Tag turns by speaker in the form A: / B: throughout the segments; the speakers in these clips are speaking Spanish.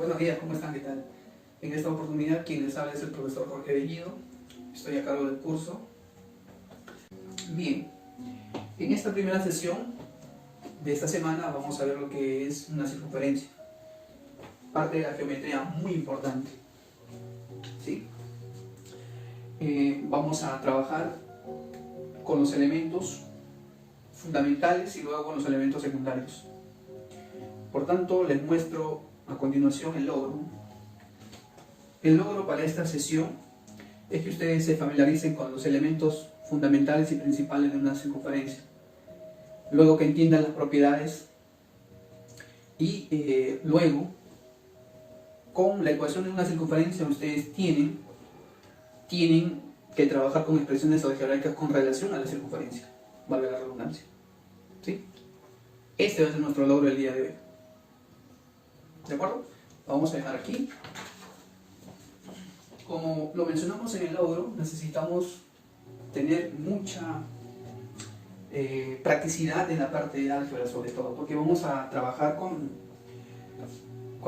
A: Buenos días, ¿cómo están? ¿Qué tal? En esta oportunidad quien les habla es el profesor Jorge Bellido. Estoy a cargo del curso. Bien, en esta primera sesión de esta semana vamos a ver lo que es una circunferencia. Parte de la geometría muy importante. ¿Sí? Vamos a trabajar con los elementos fundamentales y luego con los elementos secundarios. Por tanto, les muestro a continuación el logro. El logro para esta sesión es que ustedes se familiaricen con los elementos fundamentales y principales de una circunferencia. Luego que entiendan las propiedades y luego con la ecuación de una circunferencia ustedes tienen que trabajar con expresiones algebraicas con relación a la circunferencia, valga la redundancia. ¿Sí? Este va a ser nuestro logro del día de hoy. ¿De acuerdo? Vamos a dejar aquí. Como lo mencionamos en el logro, necesitamos tener mucha practicidad en la parte de álgebra, sobre todo, porque vamos a trabajar con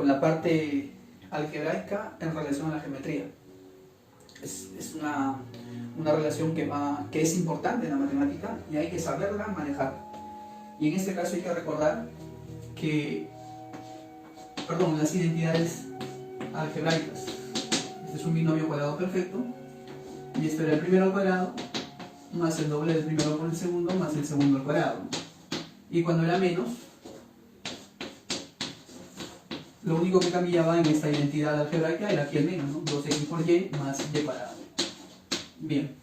A: la parte algebraica en relación a la geometría. Es una relación que es importante en la matemática y hay que saberla manejar. Y en este caso hay que recordar que, las identidades algebraicas. Este es un binomio cuadrado perfecto y esto era el primero al cuadrado más el doble del primero por el segundo más el segundo al cuadrado. Y cuando era menos, lo único que cambiaba en esta identidad algebraica era aquí el menos, ¿no? 2x por y más y cuadrado. Bien.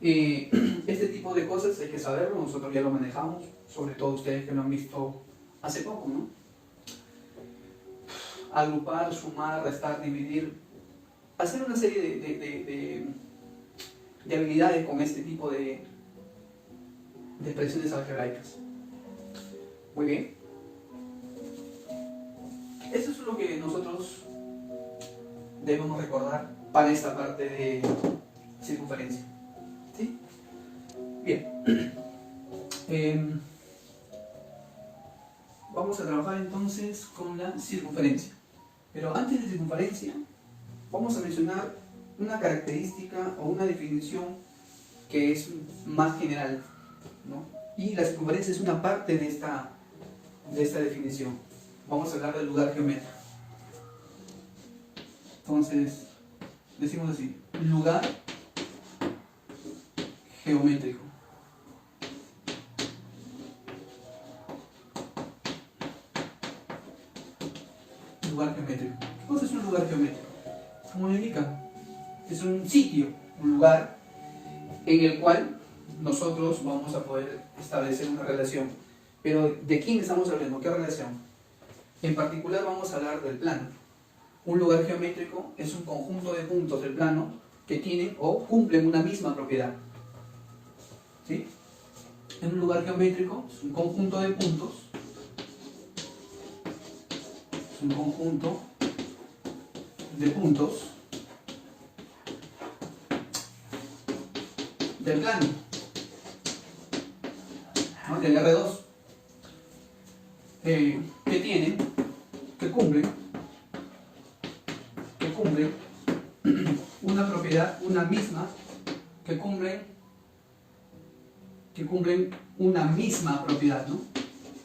A: Este tipo de cosas hay que saberlo, nosotros ya lo manejamos, sobre todo ustedes que lo han visto hace poco, ¿no? Agrupar, sumar, restar, dividir, hacer una serie de habilidades con este tipo de expresiones algebraicas. Muy bien. Eso es lo que nosotros debemos recordar para esta parte de circunferencia. ¿Sí? Bien. Vamos a trabajar entonces con la circunferencia. Pero antes de circunferencia, vamos a mencionar una característica o una definición que es más general, ¿no? Y la circunferencia es una parte de esta definición. Vamos a hablar del lugar geométrico. Entonces, decimos así: lugar geométrico. Lugar geométrico. ¿Qué cosa es un lugar geométrico? Como lo indica, es un sitio, un lugar en el cual nosotros vamos a poder establecer una relación. Pero ¿de quién estamos hablando? ¿Qué relación? En particular vamos a hablar del plano. Un lugar geométrico es un conjunto de puntos del plano que tienen o cumplen una misma propiedad. ¿Sí? En un lugar geométrico es un conjunto de puntos, un conjunto de puntos del plano, ¿no? Del R2, que cumplen una propiedad, que cumplen una misma propiedad, ¿no?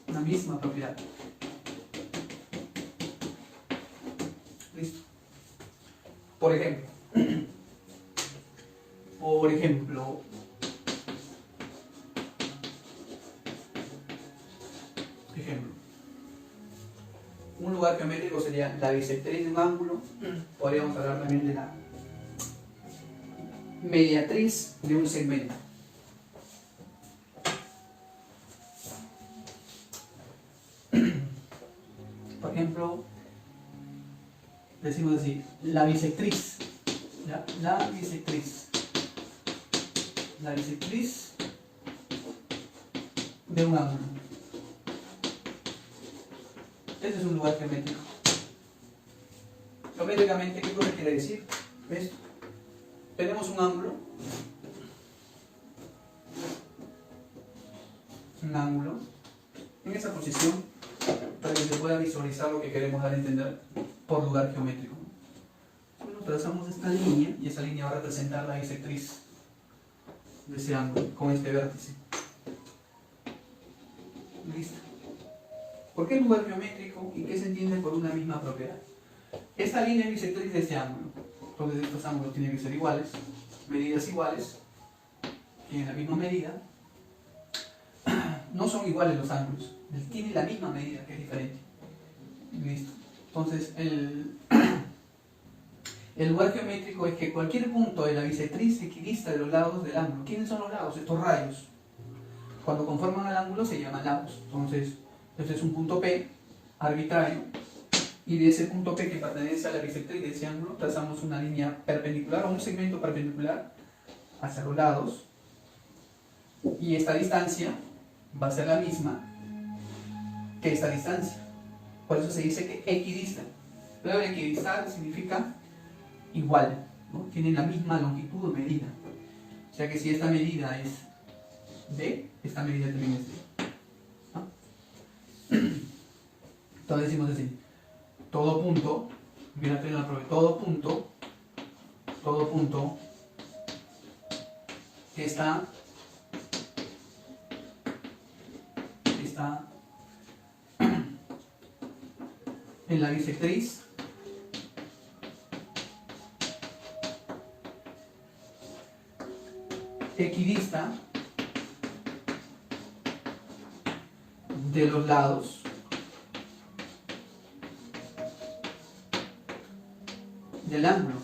A: Una misma propiedad. Listo. Por ejemplo, un lugar geométrico sería la bisectriz de un ángulo. Podríamos hablar también de la mediatriz de un segmento. Por ejemplo, decimos así: la bisectriz. ¿Ya? La bisectriz de un ángulo. Este es un lugar geométrico. Geométricamente, ¿qué cosa quiere decir? ¿Ves? Tenemos un ángulo. En esa posición, para que se pueda visualizar lo que queremos dar a entender por lugar geométrico. Bueno, trazamos esta línea y esa línea va a representar la bisectriz de ese ángulo con este vértice. Listo. ¿Por qué lugar geométrico y qué se entiende por una misma propiedad? Esta línea es bisectriz de este ángulo. Entonces estos ángulos tienen que ser iguales, medidas iguales, tienen la misma medida. No son iguales los ángulos, tienen la misma medida, que es diferente. Listo. Entonces el lugar geométrico es que cualquier punto de la bisectriz equidista de los lados del ángulo. ¿Quiénes son los lados? Estos rayos. Cuando conforman el ángulo se llaman lados. Entonces, este es un punto P arbitrario, y de ese punto P que pertenece a la bisectriz de ese ángulo trazamos una línea perpendicular o un segmento perpendicular hacia los lados, y esta distancia va a ser la misma que esta distancia. Por eso se dice que equidista. Luego equidistar significa igual, ¿no? Tienen la misma longitud o medida. O sea que si esta medida es D, esta medida también es D, ¿no? Entonces decimos así: todo punto, mira, todo punto que está en la bisectriz equidista de los lados del ángulo.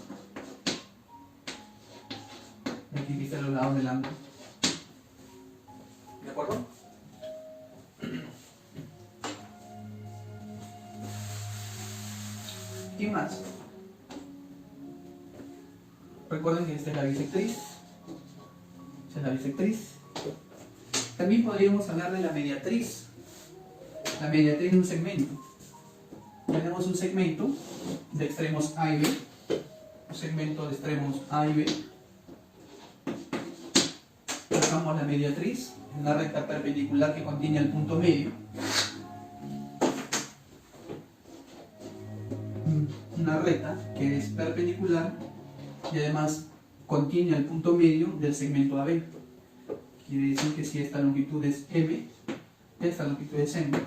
A: Equidista de los lados del ángulo. ¿De acuerdo? ¿Y más? Recuerden que esta es la bisectriz. Esta es la bisectriz. También podríamos hablar de la mediatriz. La mediatriz de un segmento. Tenemos un segmento de extremos A y B. Un segmento de extremos A y B. Trazamos la mediatriz en una recta perpendicular que contiene el punto medio. Una recta que es perpendicular y además contiene el punto medio del segmento AB. Quiere decir que si esta longitud es M, esta longitud es M.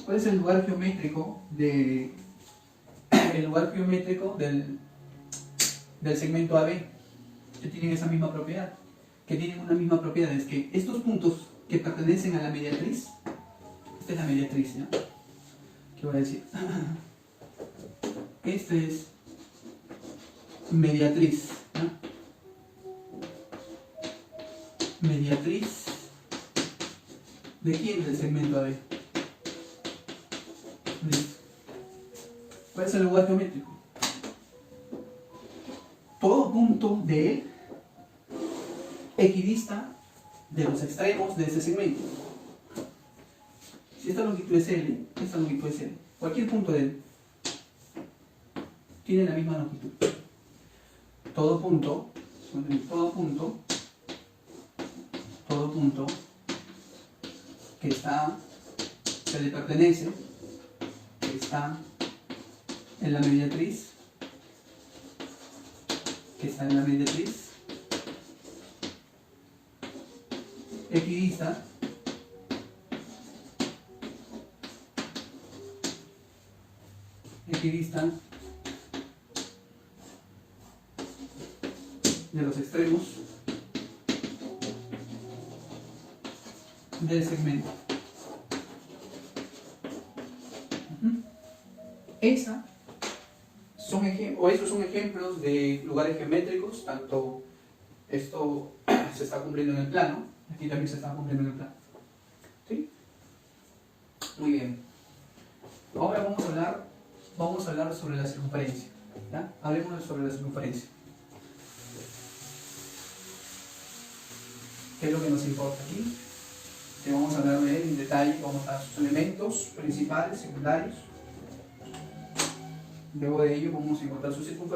A: ¿Cuál es el lugar geométrico del segmento AB? Que tienen esa misma propiedad. Que tienen una misma propiedad, es que estos puntos que pertenecen a la mediatriz, esta es la mediatriz, ¿ya? ¿Qué voy a decir? Esta es mediatriz, ¿no? Mediatriz ¿de quién? Del segmento AB. Listo. ¿Cuál es el lugar geométrico? Todo punto de él equidista de los extremos de ese segmento. Si esta longitud es L, esta longitud es L. Cualquier punto de él tiene la misma longitud. Todo punto que le pertenece, que está en la mediatriz, equidista de los extremos del segmento. Esos son ejemplos de lugares geométricos. Tanto esto se está cumpliendo en el plano, aquí también se está cumpliendo en el plano. ¿Sí? Muy bien. Ahora vamos a hablar sobre la circunferencia. ¿Ya? Hablemos sobre la circunferencia. ¿Qué es lo que nos importa aquí? Que vamos a hablar de él en detalle, vamos a sus elementos principales, secundarios. Luego de ello vamos a encontrar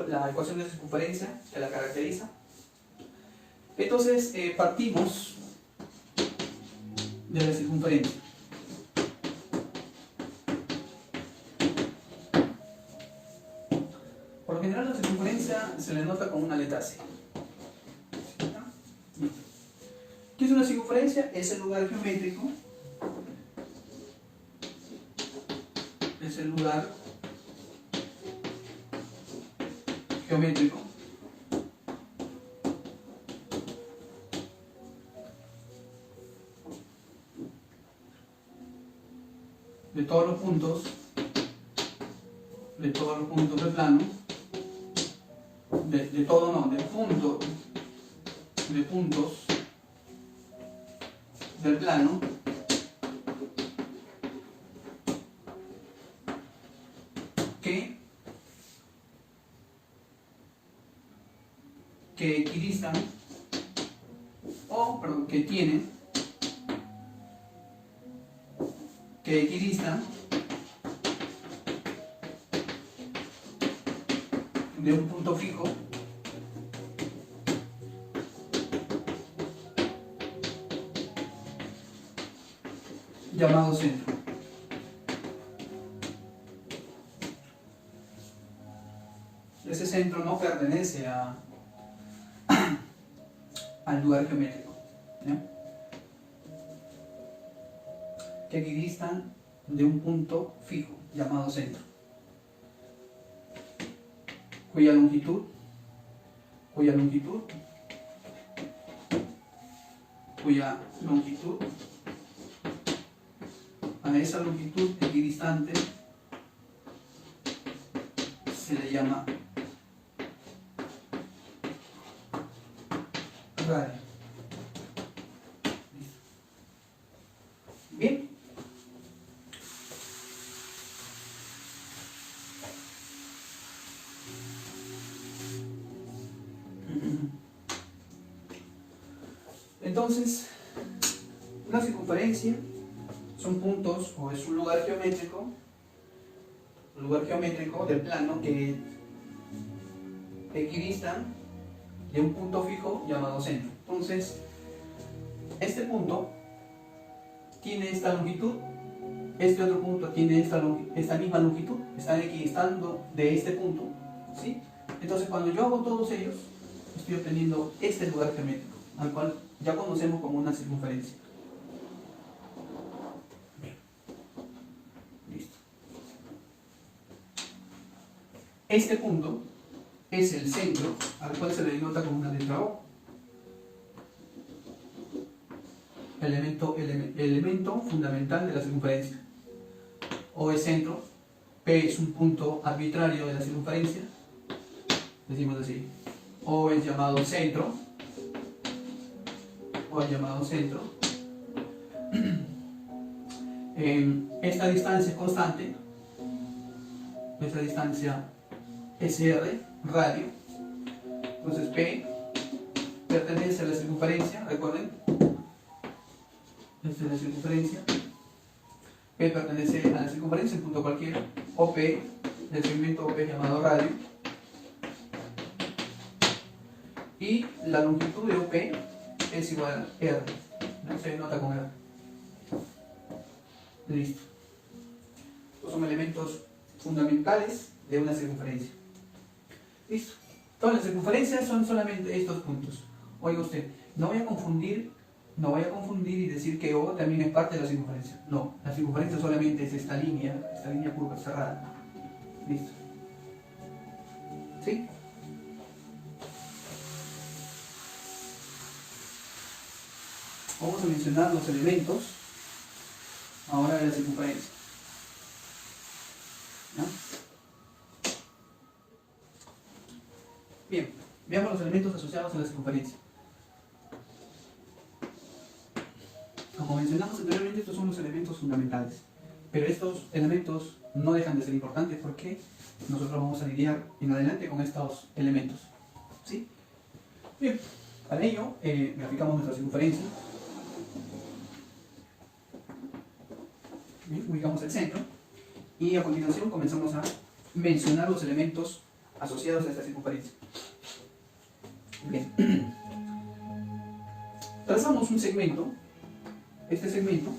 A: la ecuación de circunferencia que la caracteriza. Entonces partimos de la circunferencia. se le nota con una letra C. ¿Qué es una circunferencia? Es el lugar geométrico. Es el lugar geométrico de todos los puntos del plano, de puntos del plano que equidistan que equidistan de un punto fijo llamado centro. Ese centro no pertenece al lugar geométrico, ¿no? Que equidistan de un punto fijo llamado centro, cuya longitud a esa longitud equidistante se le llama radio. Bien. Entonces, una circunferencia son puntos o es un lugar geométrico del plano que equidistan de un punto fijo llamado centro. Entonces, este punto tiene esta longitud, este otro punto tiene esta misma longitud, están equidistando de este punto, ¿sí? Entonces, cuando yo hago todos ellos, estoy obteniendo este lugar geométrico, al cual ya conocemos como una circunferencia. Bien. Listo. Este punto es el centro, al cual se le denota con una letra O. Elemento fundamental de la circunferencia. O es centro, P es un punto arbitrario de la circunferencia, decimos así. O es llamado centro, esta distancia es constante, esta distancia es R, radio. Entonces P pertenece a la circunferencia, recuerden, esta es la circunferencia. P pertenece a la circunferencia, un punto cualquiera. OP, el segmento OP llamado radio. Y la longitud de OP es igual a R, ¿no? Se denota con R. Listo. Estos son elementos fundamentales de una circunferencia. Listo. Todas las circunferencias son solamente estos puntos. Oiga usted, no voy a confundir y decir que O también es parte de la circunferencia. No, la circunferencia solamente es esta línea curva cerrada. Listo. ¿Sí? Vamos a mencionar los elementos ahora de la circunferencia. ¿No? Bien, veamos los elementos asociados a la circunferencia. Como mencionamos anteriormente, estos son los elementos fundamentales. Pero estos elementos no dejan de ser importantes porque nosotros vamos a lidiar en adelante con estos elementos. ¿Sí? Bien, para ello graficamos nuestra circunferencia. Bien, ubicamos el centro y a continuación comenzamos a mencionar los elementos asociados a esta circunferencia. Bien. Trazamos un segmento. Este segmento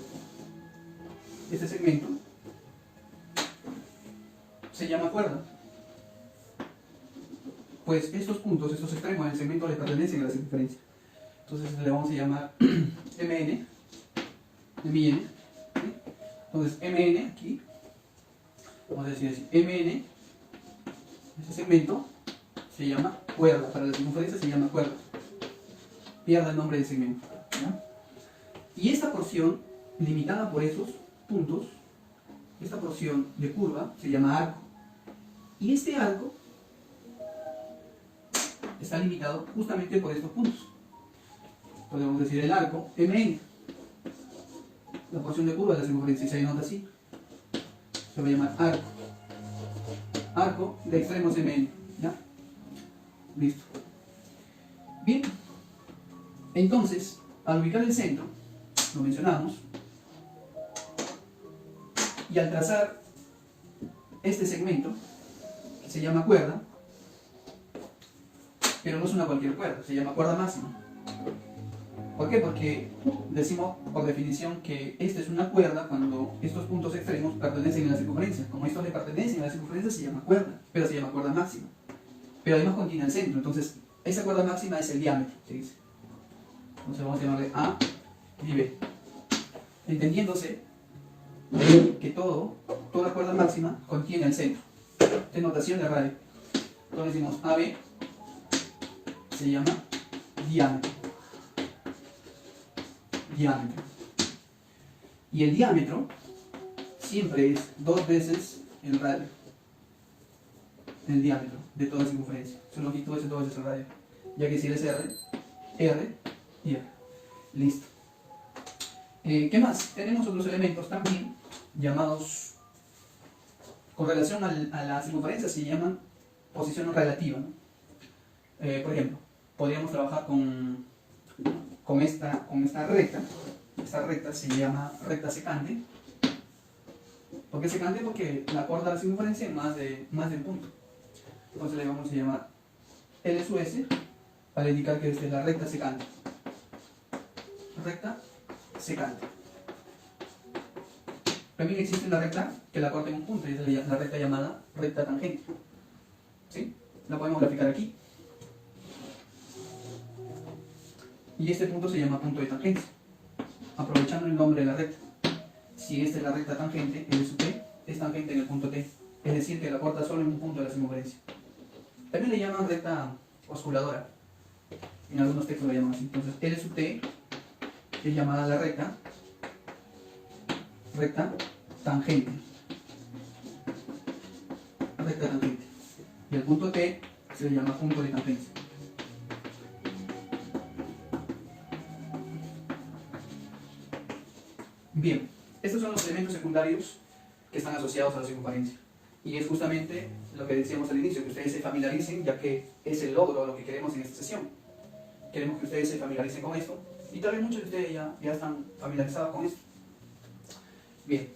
A: se llama cuerda. pues estos puntos, estos extremos del segmento le pertenecen a la circunferencia. Entonces le vamos a llamar MN, MN, ¿sí? Entonces MN aquí, vamos a decir así, MN, ese segmento se llama cuerda, para la circunferencia se llama cuerda. Pierda el nombre del segmento, ¿ya? Y esta porción limitada por esos puntos, esta porción de curva se llama arco. Y este arco está limitado justamente por estos puntos. Podemos decir el arco MN, la porción de curva de la circunferencia, se denota así. Se va a llamar arco. Arco de extremos MN, ¿ya? Listo. Bien. Entonces, al ubicar el centro, lo mencionamos, y al trazar este segmento, que se llama cuerda, pero no es una cualquier cuerda, se llama cuerda máxima. ¿Por qué? Porque decimos por definición que esta es una cuerda cuando estos puntos extremos pertenecen a la circunferencia. Como estos le pertenecen a la circunferencia, se llama cuerda, pero se llama cuerda máxima. Pero además contiene el centro, entonces esa cuerda máxima es el diámetro, se dice. Entonces vamos a llamarle A y B. Entendiéndose que toda cuerda máxima contiene el centro. Esta es notación de radio. Entonces decimos AB se llama diámetro. Diámetro. Y el diámetro siempre es 2 veces el radio. El diámetro de toda circunferencia. Su longitud es 2 veces el radio. Ya que si es R y R. Listo. ¿Qué más? Tenemos otros elementos también llamados, con relación a la circunferencia, se llaman posición relativa, ¿no? Por ejemplo, podríamos trabajar con esta recta. Esta recta se llama recta secante. ¿Por qué secante? Porque la corta la circunferencia en más de un punto. Entonces le vamos a llamar L sub S para indicar que esta es la recta secante. Recta secante. También existe una recta que la corta en un punto, y es la recta llamada recta tangente. ¿Sí? La podemos graficar aquí. Y este punto se llama punto de tangencia, aprovechando el nombre de la recta. Si esta es la recta tangente, L sub T es tangente en el punto T, es decir, que la corta solo en un punto de la circunferencia. También le llaman recta osculadora, en algunos textos la llaman así. Entonces L sub T es llamada la recta tangente. Recta tangente. Y el punto T se le llama punto de tangencia. Bien, estos son los elementos secundarios que están asociados a la circunferencia. Y es justamente lo que decíamos al inicio, que ustedes se familiaricen, ya que es el logro de lo que queremos en esta sesión. Queremos que ustedes se familiaricen con esto, y tal vez muchos de ustedes ya están familiarizados con esto. Bien.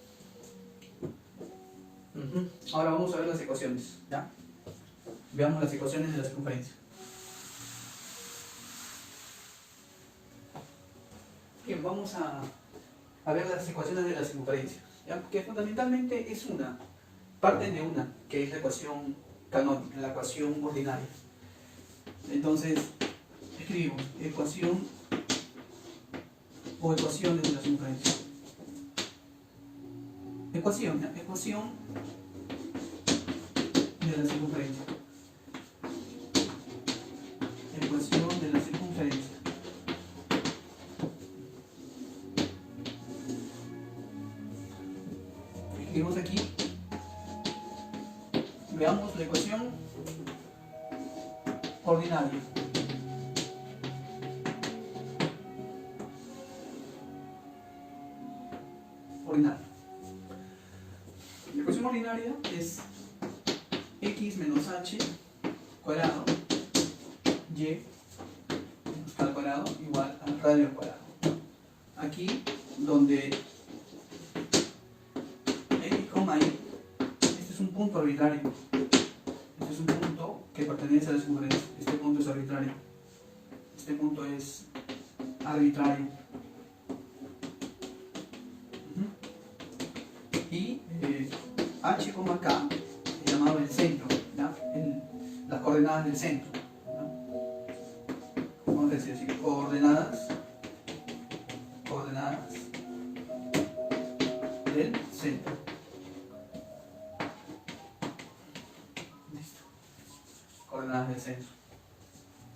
A: Ahora vamos a ver las ecuaciones, ¿ya? Veamos las ecuaciones de la circunferencia. Bien, vamos a ver las ecuaciones de la circunferencia, ¿ya? Que fundamentalmente es parte de una, que es la ecuación canónica, la ecuación ordinaria. Entonces, escribimos ecuación o ecuaciones de la circunferencia. Ecuación de la circunferencia. Ecuación de la circunferencia. Escribimos aquí. Veamos la ecuación ordinaria. Ordinaria. La ecuación ordinaria es x menos h cuadrado y al cuadrado igual al radio al cuadrado. Aquí donde x, y, este es un punto arbitrario. Este es un punto que pertenece a la circunferencia. Este punto es arbitrario. Este punto es arbitrario. Y h, k es llamado el centro, ¿ya? Las coordenadas coordenadas del centro, ¿no? Vamos a decir así, coordenadas del centro. Listo. Coordenadas del centro.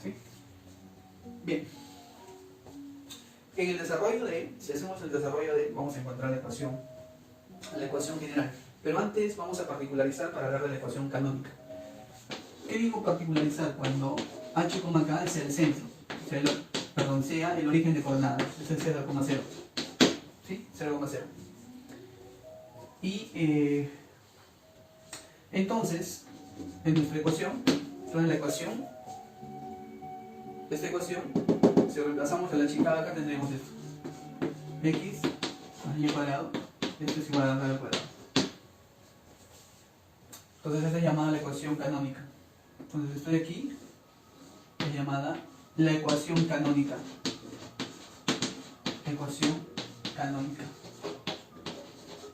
A: ¿Sí? Bien. En el desarrollo de, si hacemos el desarrollo de, vamos a encontrar la ecuación general. Pero antes vamos a particularizar para hablar de la ecuación canónica. ¿Qué digo particularizar? Cuando h, k sea el centro, sea el origen de coordenadas, es el 0,0. ¿Sí? 0,0. Y entonces, en nuestra ecuación, esta ecuación, si reemplazamos a la chica acá, tendremos esto: x más y cuadrado, esto es igual a r al cuadrado. Entonces esta es llamada la ecuación canónica. Entonces esto de aquí es llamada la ecuación canónica. Ecuación canónica.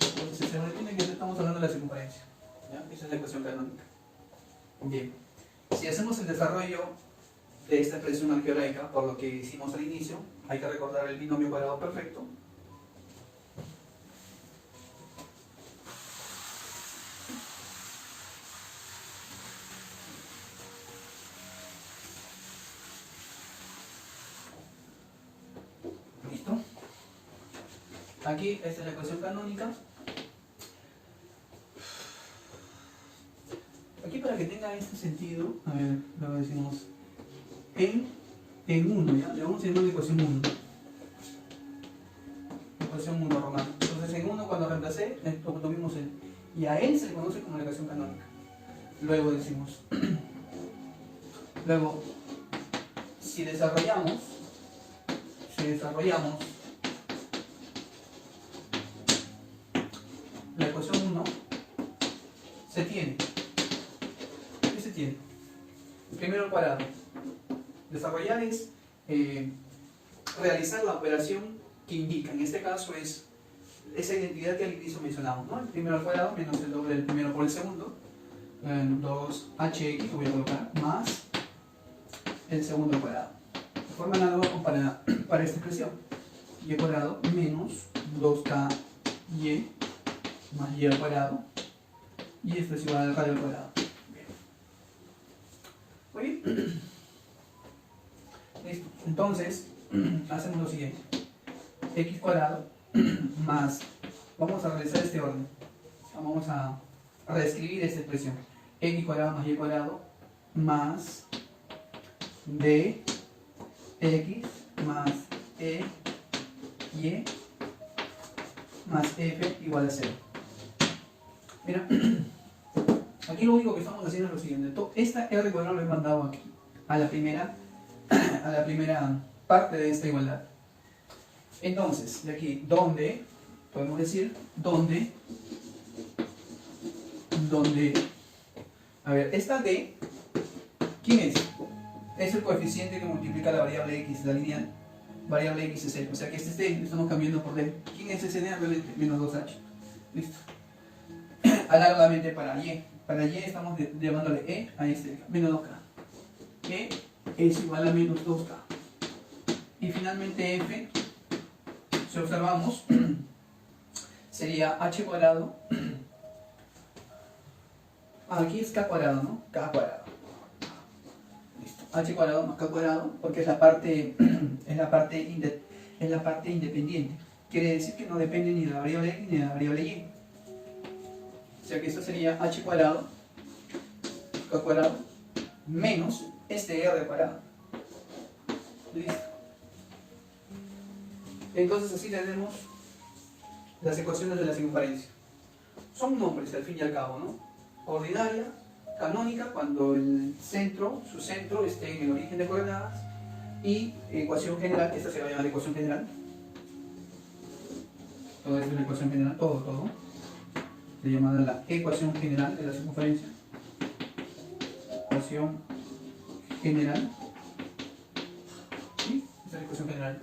A: Entonces se retiene que estamos hablando de la circunferencia. ¿Ya? Esa es la ecuación canónica. Bien. Si hacemos el desarrollo de esta expresión algebraica, por lo que hicimos al inicio, hay que recordar el binomio cuadrado perfecto. ¿Listo? Aquí, esta es la ecuación canónica. Aquí, para que tenga este sentido, a ver, luego decimos en 1, ¿ya? Le vamos a llamar la ecuación 1. Ecuación 1 romana. Entonces en 1 cuando reemplacé, obtuvimos el. Y a él se le conoce como la ecuación canónica. Luego decimos. Luego, si desarrollamos la ecuación 1, se tiene. ¿Qué se tiene? Primero al cuadrado. Desarrollar es realizar la operación que indica. En este caso es esa identidad que al inicio mencionamos, ¿no? El primero al cuadrado menos el doble del primero por el segundo. 2hx, lo voy a colocar, más el segundo al cuadrado. De forma análoga para esta expresión. Y al cuadrado menos 2ky más y al cuadrado. Y esto es igual al radio al cuadrado. Muy bien. Listo. Entonces, hacemos lo siguiente. X cuadrado más, vamos a realizar este orden. Vamos a reescribir esta expresión. X cuadrado más y cuadrado más d x más e y más f igual a 0. Mira, aquí lo único que estamos haciendo es lo siguiente. Esta r cuadrado lo he mandado aquí, a la primera parte de esta igualdad. Entonces, de aquí, donde, podemos decir, donde, a ver, esta d, ¿quién es? Es el coeficiente que multiplica la variable x, la lineal. Variable x es 0, o sea que este es d, estamos cambiando por d. ¿Quién es ese d? Realmente, menos 2h. Listo. Análogamente para y estamos llamándole e a este, menos 2k. E es igual a menos 2k. Y finalmente f, si observamos, sería h cuadrado. Aquí es k cuadrado, ¿no? K cuadrado. Listo. H cuadrado más k cuadrado, porque es la parte independiente. Quiere decir que no depende ni de la variable x ni de la variable y. O sea que esto sería h cuadrado, k cuadrado, menos este r cuadrado. Listo. Entonces así tenemos las ecuaciones de la circunferencia. Son nombres al fin y al cabo, ¿no? Ordinaria, canónica, cuando el centro, su centro esté en el origen de coordenadas, y ecuación general, esta se va a llamar ecuación general. Todo esto es la ecuación general, todo. Se llama la ecuación general de la circunferencia. Ecuación general. ¿Sí? Esta es la ecuación general.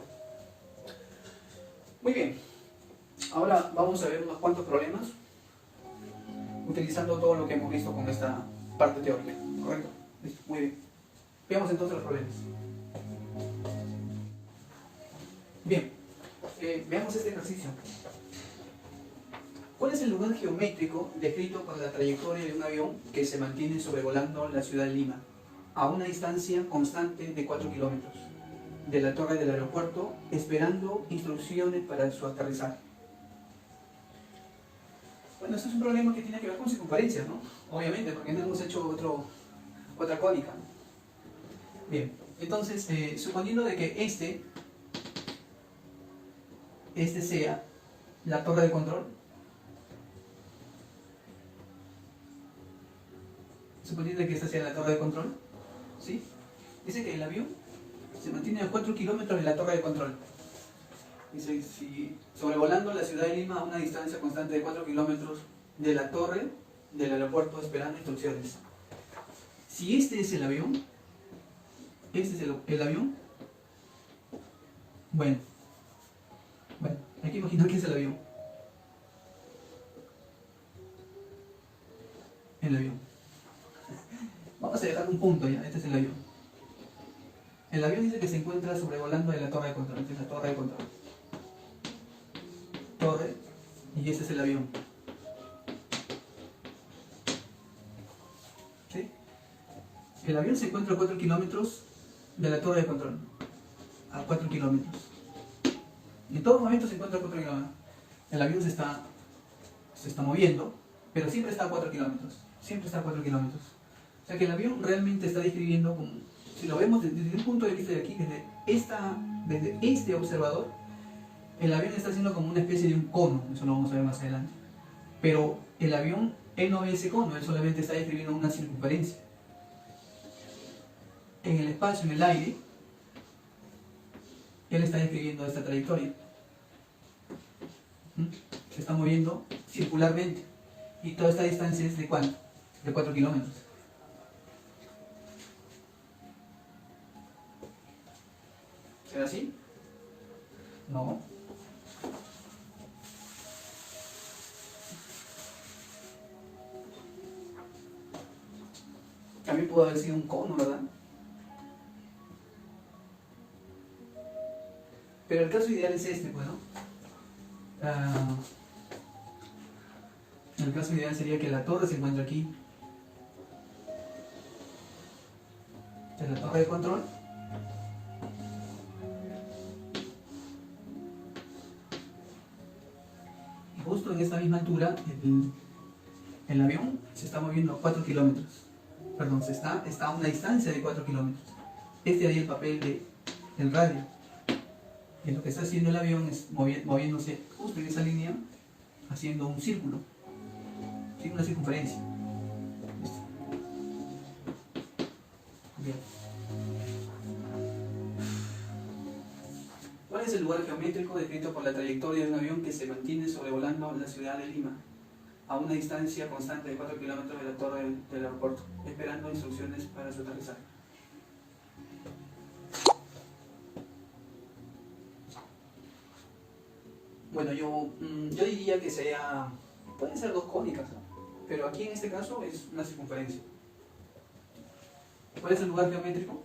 A: Muy bien. Ahora vamos a ver unos cuantos problemas utilizando todo lo que hemos visto con esta parte teórica, ¿correcto? Listo, muy bien. Veamos entonces los problemas. Bien, veamos este ejercicio. ¿Cuál es el lugar geométrico descrito por la trayectoria de un avión que se mantiene sobrevolando la ciudad de Lima a una distancia constante de 4 kilómetros de la torre del aeropuerto, esperando instrucciones para su aterrizaje? Bueno, esto es un problema que tiene que ver con circunferencias, ¿no? Obviamente, porque no hemos hecho otra cónica. Bien, entonces, suponiendo de que este sea la torre de control, suponiendo que esta sea la torre de control, ¿sí? Dice que el avión se mantiene a 4 kilómetros de la torre de control. Dice, si sobrevolando la ciudad de Lima a una distancia constante de 4 kilómetros de la torre del aeropuerto esperando instrucciones. Si este es el avión, bueno, hay que imaginar que es el avión. El avión. Vamos a dejar un punto ya, este es el avión. El avión dice que se encuentra sobrevolando de la torre de control, esta es la torre de control. Torre, y este es el avión. ¿Sí? El avión se encuentra a 4 kilómetros de la torre de control. A 4 kilómetros. En todo momento se encuentra a 4 kilómetros. El avión se está moviendo, pero siempre está a 4 kilómetros. Siempre está a 4 kilómetros. O sea que el avión realmente está describiendo, si lo vemos desde un punto de vista de aquí, desde este observador, el avión está haciendo como una especie de un cono, eso lo vamos a ver más adelante. Pero el avión, él no ve ese cono, él solamente está describiendo una circunferencia. En el espacio, en el aire, él está describiendo esta trayectoria. Se está moviendo circularmente. Y toda esta distancia es de ¿cuánto? De 4 kilómetros. ¿Será así? No. También pudo haber sido un cono, ¿verdad? Pero el caso ideal es este, pues, ¿no? El caso ideal sería que la torre se encuentre aquí. Esta es la torre de control. Y justo en esta misma altura, el avión se está moviendo a 4 kilómetros. Perdón, está a una distancia de 4 kilómetros. Este ahí es el papel del radio. Y lo que está haciendo el avión es moviéndose justo en esa línea, haciendo un círculo. ¿Sí? Una circunferencia. ¿Listo? Bien. ¿Cuál es el lugar geométrico descrito por la trayectoria de un avión que se mantiene sobrevolando la ciudad de Lima a una distancia constante de 4 kilómetros de la torre del aeropuerto, esperando instrucciones para su aterrizaje? Bueno, yo diría que pueden ser dos cónicas, ¿no? Pero aquí en este caso es una circunferencia. ¿Cuál es el lugar geométrico?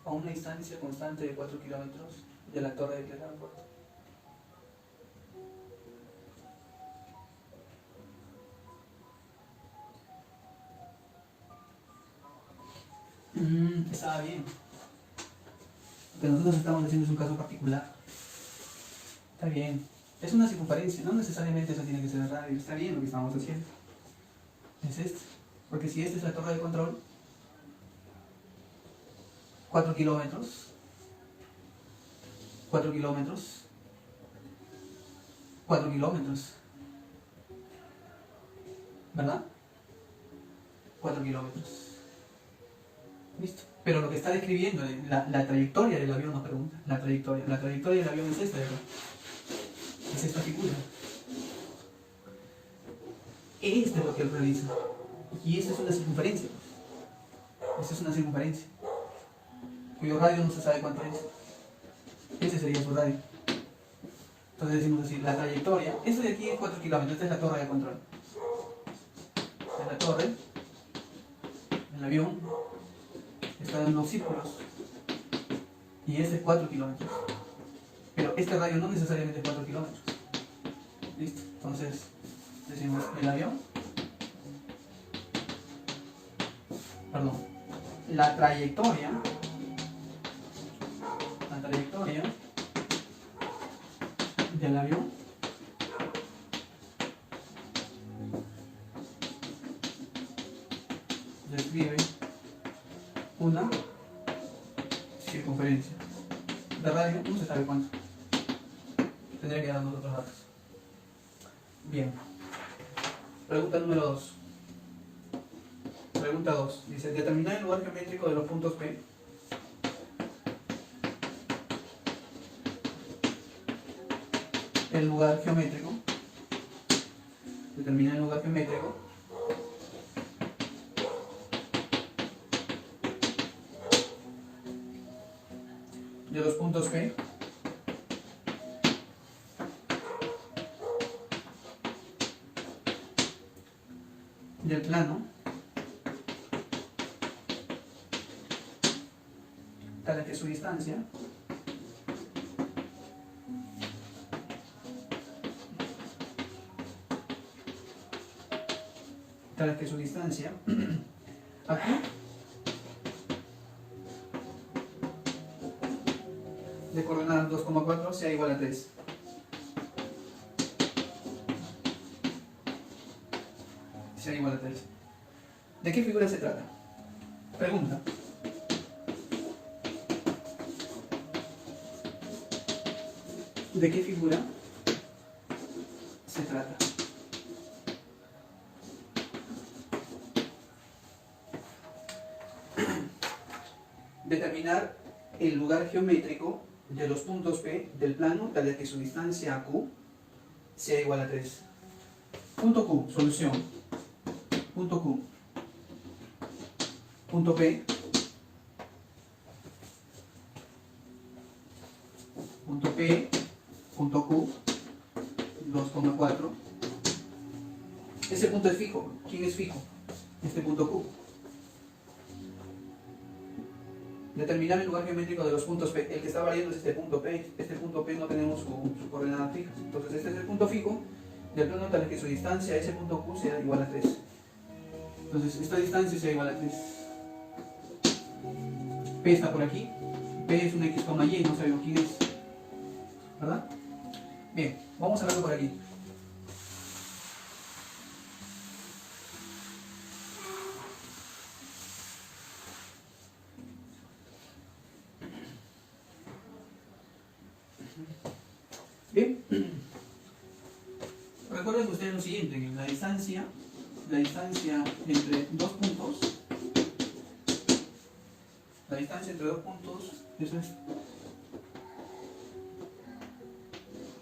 A: A una distancia constante de 4 kilómetros de la torre del aeropuerto. Estaba bien. Lo que nosotros estamos haciendo es un caso particular. Está bien. Es una circunferencia, no necesariamente eso tiene que ser el radio. Está bien lo que estamos haciendo. Es este. Porque si esta es la torre de control, 4 kilómetros, 4 kilómetros, 4 kilómetros, ¿verdad? 4 kilómetros. Listo. Pero lo que está describiendo, la trayectoria del avión nos pregunta. La trayectoria del avión es esta, ¿verdad? Es esta figura. Esto es lo que él realiza. Y esta es una circunferencia. Esta es una circunferencia. Cuyo radio no se sabe cuánto es. Ese sería su radio. Entonces decimos así, la trayectoria, esto de aquí es 4 kilómetros, esta es la torre de control. Esta es la torre, el avión está dando círculos y este es 4 kilómetros. Pero este radio no necesariamente es 4 kilómetros. ¿Listo? Entonces decimos el avión, perdón, la trayectoria del avión describe una circunferencia. De radio no se sabe cuánto. Tendría que darnos otros datos. Bien. Pregunta número 2. Pregunta 2. Dice, determinar el lugar geométrico de los puntos P. El lugar geométrico. Determinar el lugar geométrico de los puntos P del plano tal que su distancia aquí de coordenadas 2,4 sea igual a 3. Sea igual a 3. ¿De qué figura se trata? Pregunta. ¿De qué figura se trata? Determinar el lugar geométrico de los puntos P del plano tal que su distancia a Q sea igual a 3. Punto Q, solución. Punto Q. Punto P. Punto P. Punto Q. 2,4. Ese punto es fijo. ¿Quién es fijo? Este punto Q. Determinar el lugar geométrico de los puntos P. El que está variando es este punto P. Este punto P no tenemos su coordenada fija. Entonces este es el punto fijo del plano tal que su distancia a ese punto Q sea igual a 3. Entonces esta distancia sea igual a 3. P está por aquí. P es un X, Y, no sabemos quién es. ¿Verdad? Bien, vamos a verlo por aquí. Bien, recuerden ustedes lo siguiente, que la distancia entre dos puntos, eso es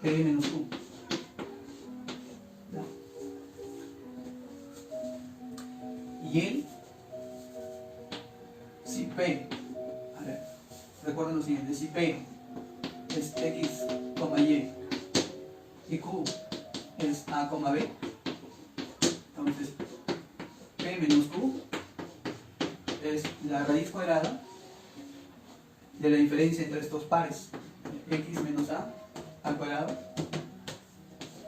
A: P menos Q. Y él, si P, a ver, recuerden lo siguiente, si P es X, Y Q es A, B, entonces P menos Q es la raíz cuadrada de la diferencia entre estos pares, X menos A al cuadrado,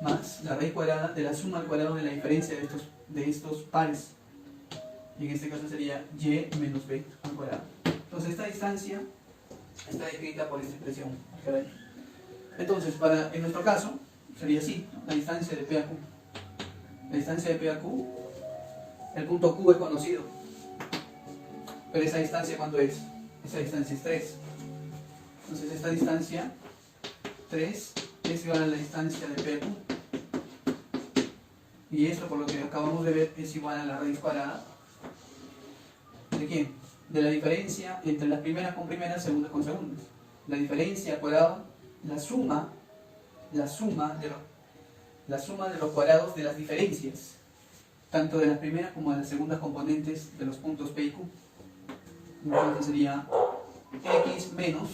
A: más la raíz cuadrada de la suma al cuadrado de la diferencia de estos pares, y en este caso sería Y menos B al cuadrado. Entonces esta distancia está descrita por esta expresión. Entonces, en nuestro caso, sería así, la distancia de P a Q. La distancia de P a Q, el punto Q es conocido. Pero esa distancia, ¿cuánto es? Esa distancia es 3. Entonces esta distancia, 3, es igual a la distancia de P a Q. Y esto, por lo que acabamos de ver, es igual a la raíz cuadrada. ¿De quién? De la diferencia entre las primeras con primeras, segundas con segundas. La diferencia al cuadrado, la suma de los cuadrados de las diferencias, tanto de las primeras como de las segundas componentes de los puntos P y Q. Entonces sería X menos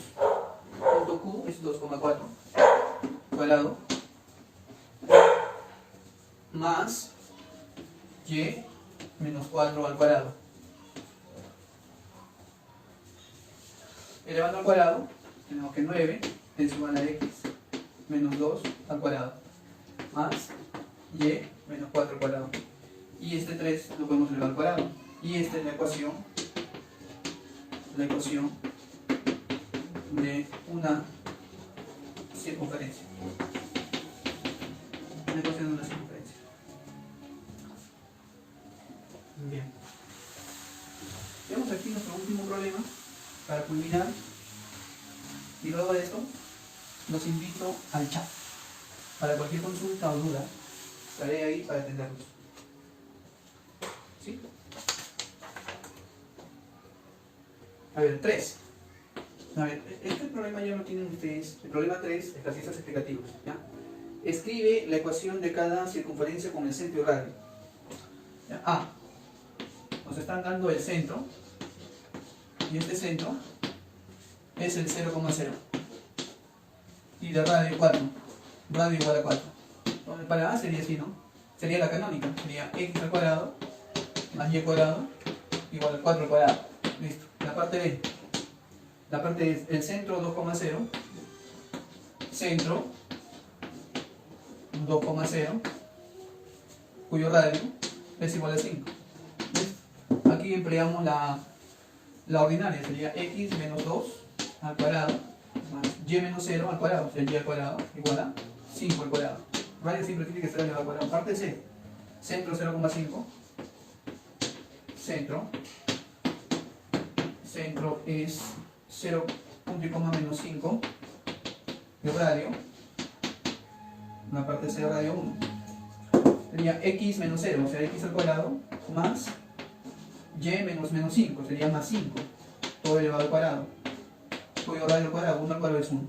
A: punto Q es 2,4 cuadrado más y menos 4 al cuadrado. Elevando al cuadrado, tenemos que 9 es igual a x menos 2 al cuadrado más y menos 4 al cuadrado. Y este 3 lo podemos elevar al cuadrado. Y esta es la ecuación de una circunferencia. La ecuación de una circunferencia. Bien. Veamos aquí nuestro último problema para culminar. Y luego de esto, los invito al chat. Para cualquier consulta o duda, estaré ahí para atenderlos. ¿Sí? A ver, 3. A ver, este problema ya lo tienen ustedes. El problema 3, ejercicios explicativos. ¿Ya? Escribe la ecuación de cada circunferencia con el centro y radio. ¿Ya? A. Nos están dando el centro. Y este centro es el 0,0. Y de radio 4. Radio igual a 4. Entonces para A sería así, ¿no? Sería la canónica. Sería x al cuadrado más y cuadrado igual a 4 al cuadrado. Listo. La parte B. La parte es el centro 2,0. Centro 2,0. Cuyo radio es igual a 5. ¿Listo? Aquí empleamos la ordinaria. Sería x menos 2 al cuadrado más y menos 0 al cuadrado. O sea, y al cuadrado igual a 5 al cuadrado. Radio siempre tiene que ser elevado al cuadrado. Parte C. Centro 0,5. Centro es 0, menos 5. Y radio. La parte C de radio 1. Sería x menos 0. O sea, x al cuadrado más y menos 5. Sería más 5. Todo elevado al cuadrado. Cuyo radio al cuadrado. 1 al cuadrado es 1.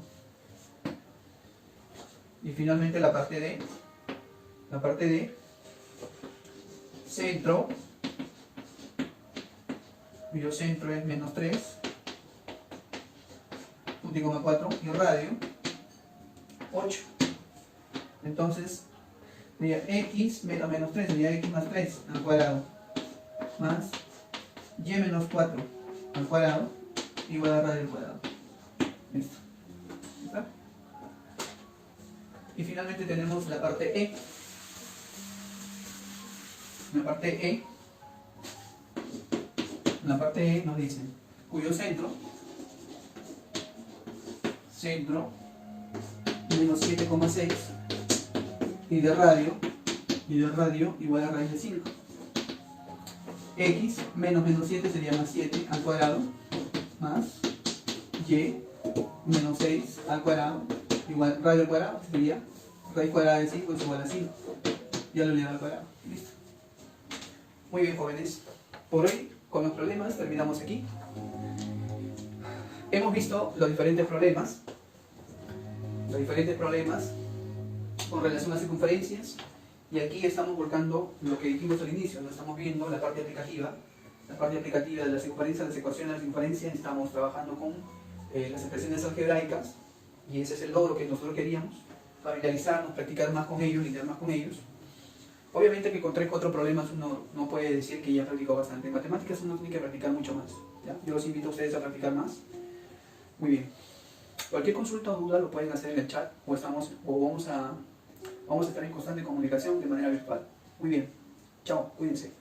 A: Y finalmente la parte D. La parte D. Centro. Cuyo centro es menos 3. 1,4. Y radio 8. Entonces sería x menos 3. Sería x más 3 al cuadrado. Más y menos 4 al cuadrado. Igual a radio al cuadrado. Listo. ¿Está? Y finalmente tenemos la parte E. La parte E. La parte E nos dice cuyo centro menos 7,6 y de radio igual a raíz de 5. X menos 7 sería más 7 al cuadrado más y menos 6 al cuadrado igual radio al cuadrado sería raíz cuadrada de 5 es igual a 5. Ya lo elevado al cuadrado. Listo. Muy bien, jóvenes. Por hoy con los problemas terminamos aquí. Hemos visto los diferentes problemas con relación a circunferencias, y aquí estamos volcando lo que dijimos al inicio. No estamos viendo la parte aplicativa de las circunferencias, las ecuaciones de la circunferencia. Estamos trabajando con las expresiones algebraicas, y ese es el logro que nosotros queríamos: familiarizarnos, practicar más con ellos, lidiar más con ellos. Obviamente que con 3 o 4 problemas uno no puede decir que ya practicó bastante. En matemáticas uno tiene que practicar mucho más, ¿ya? Yo los invito a ustedes a practicar más. Muy bien. Cualquier consulta o duda lo pueden hacer en el chat, o vamos a estar en constante comunicación de manera virtual. Muy bien. Chao, cuídense.